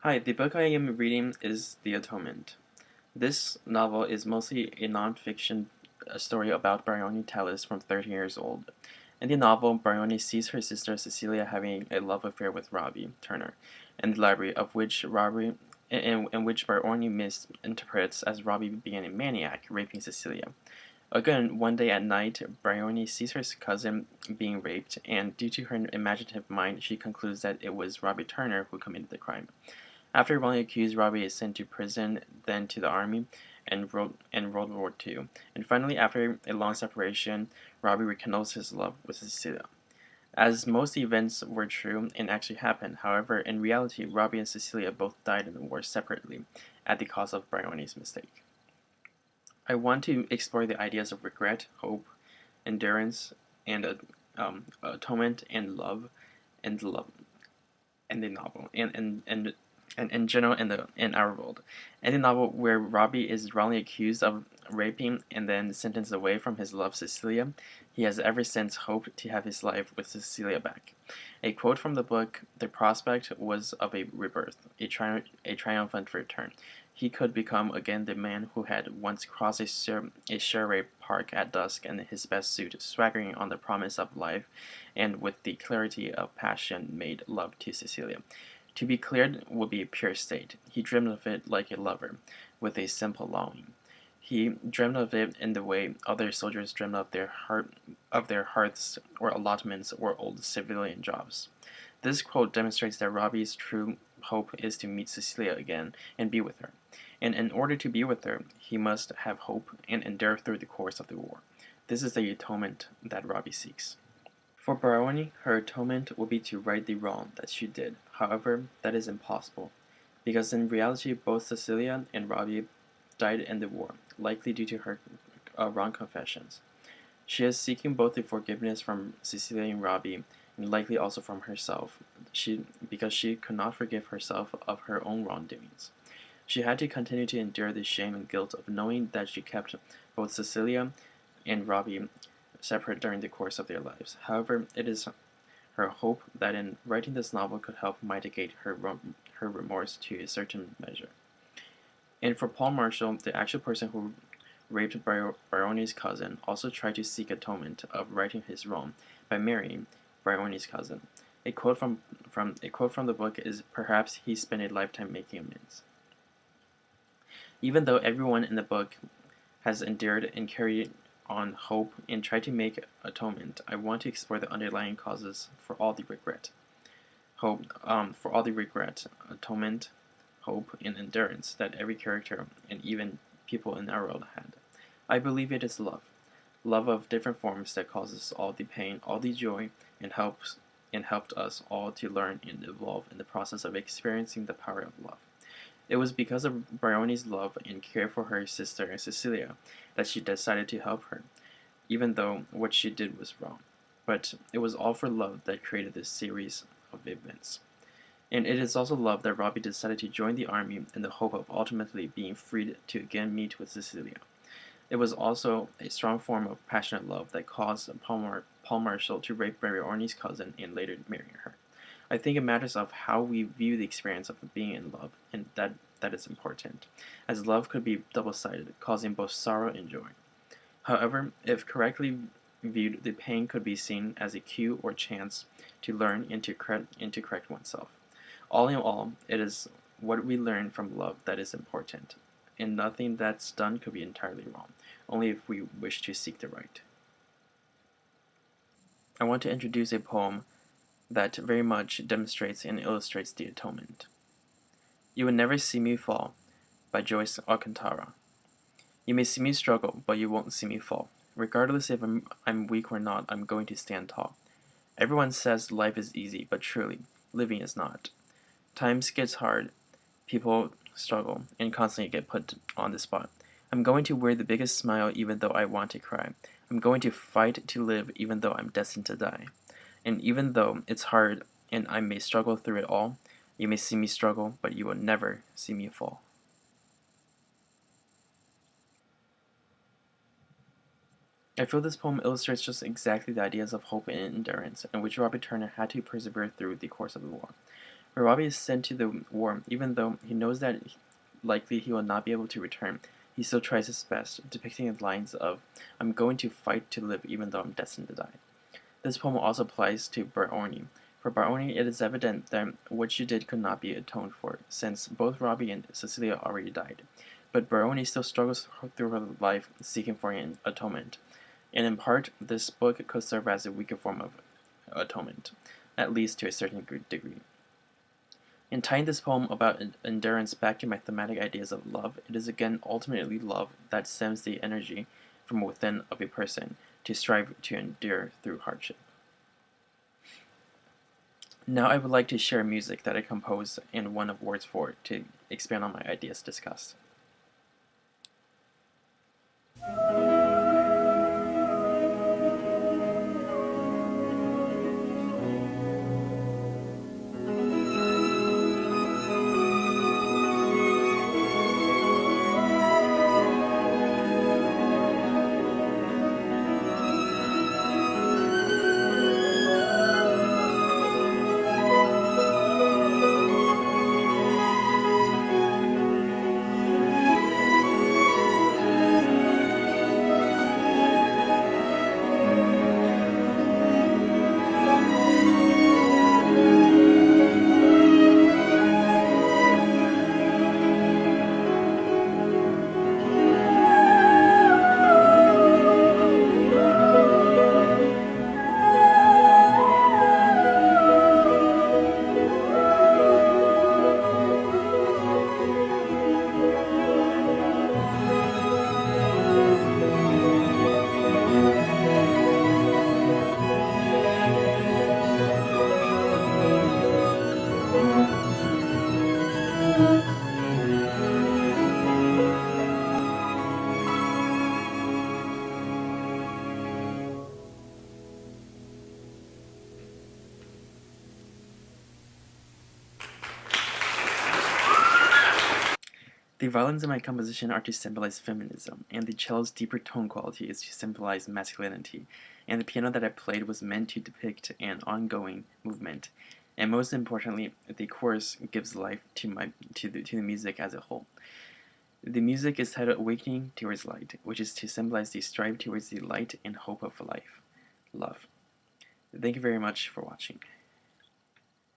Hi, the book I am reading is The Atonement. This novel is mostly a non-fiction story about Bryony Tallis from 13 years old. In the novel, Bryony sees her sister Cecilia having a love affair with Robbie Turner in the library, in which Bryony misinterprets as Robbie being a maniac raping Cecilia. Again, one day at night, Bryony sees her cousin being raped, and due to her imaginative mind, she concludes that it was Robbie Turner who committed the crime. After wrongly accused, Robbie is sent to prison, then to the army, and World War II. And finally, after a long separation, Robbie rekindles his love with Cecilia. As most events were true and actually happened, however, in reality, Robbie and Cecilia both died in the war separately, at the cost of Bryony's mistake. I want to explore the ideas of regret, hope, endurance, and atonement and love, and love, and the novel, and in general in our world. In the novel, where Robbie is wrongly accused of raping and then sentenced away from his love Cecilia, he has ever since hoped to have his life with Cecilia back. A quote from the book: "The prospect was of a rebirth, a triumphant return. He could become again the man who had once crossed a Sherway Park at dusk in his best suit, swaggering on the promise of life, and with the clarity of passion made love to Cecilia. To be cleared would be a pure state. He dreamed of it like a lover, with a simple longing. He dreamed of it in the way other soldiers dreamed of their hearths or allotments or old civilian jobs." This quote demonstrates that Robbie's true hope is to meet Cecilia again and be with her. And in order to be with her, he must have hope and endure through the course of the war. This is the atonement that Robbie seeks. For Bryony, her atonement will be to right the wrong that she did. However, that is impossible, because in reality both Cecilia and Robbie died in the war, likely due to her wrong confessions. She is seeking both the forgiveness from Cecilia and Robbie, and likely also from herself, because she could not forgive herself of her own wrongdoings. She had to continue to endure the shame and guilt of knowing that she kept both Cecilia and Robbie separate during the course of their lives. However, it is her hope that in writing this novel could help mitigate her remorse to a certain measure. And for Paul Marshall, the actual person who raped Bryony's cousin also tried to seek atonement of righting his wrong by marrying Bryony's cousin. A quote from the book is, "Perhaps he spent a lifetime making amends." Even though everyone in the book has endured and carried on hope and tried to make atonement, I want to explore the underlying causes for all the regret, atonement, hope, and endurance that every character and even people in our world had. I believe it is love of different forms that causes all the pain, all the joy, and helped us all to learn and evolve in the process of experiencing the power of love. It was because of Bryony's love and care for her sister Cecilia that she decided to help her, even though what she did was wrong. But it was all for love that created this series of events. And it is also love that Robbie decided to join the army in the hope of ultimately being freed to again meet with Cecilia. It was also a strong form of passionate love that caused Paul Marshall to rape Bryony's cousin and later marry her. I think it matters of how we view the experience of being in love, and that is important, as love could be double-sided, causing both sorrow and joy. However, if correctly viewed, the pain could be seen as a cue or chance to learn and to correct oneself. All in all, it is what we learn from love that is important, and nothing that's done could be entirely wrong, only if we wish to seek the right. I want to introduce a poem that very much demonstrates and illustrates the atonement. "You Will Never See Me Fall" by Joyce Alcantara. You may see me struggle, but you won't see me fall. Regardless if I'm weak or not, I'm going to stand tall. Everyone says life is easy, but truly, living is not. Times gets hard, people struggle, and constantly get put on the spot. I'm going to wear the biggest smile even though I want to cry. I'm going to fight to live even though I'm destined to die. And even though it's hard and I may struggle through it all, you may see me struggle, but you will never see me fall. I feel this poem illustrates just exactly the ideas of hope and endurance in which Robert Turner had to persevere through the course of the war. When Robbie is sent to the war, even though he knows that likely he will not be able to return, he still tries his best, depicting the lines of, "I'm going to fight to live even though I'm destined to die." This poem also applies to Baroni. For Baroni, it is evident that what you did could not be atoned for, since both Robbie and Cecilia already died. But Baroni still struggles through her life seeking for an atonement. And in part, this book could serve as a weaker form of atonement, at least to a certain degree. In tying this poem about endurance back to my thematic ideas of love, it is again ultimately love that stems the energy from within of a person to strive to endure through hardship. Now I would like to share music that I composed and one of words for to expand on my ideas discussed. The violins in my composition are to symbolize feminism, and the cello's deeper tone quality is to symbolize masculinity, and the piano that I played was meant to depict an ongoing movement, and most importantly, the chorus gives life to the music as a whole. The music is titled Awakening Towards Light, which is to symbolize the strive towards the light and hope of life, love. Thank you very much for watching.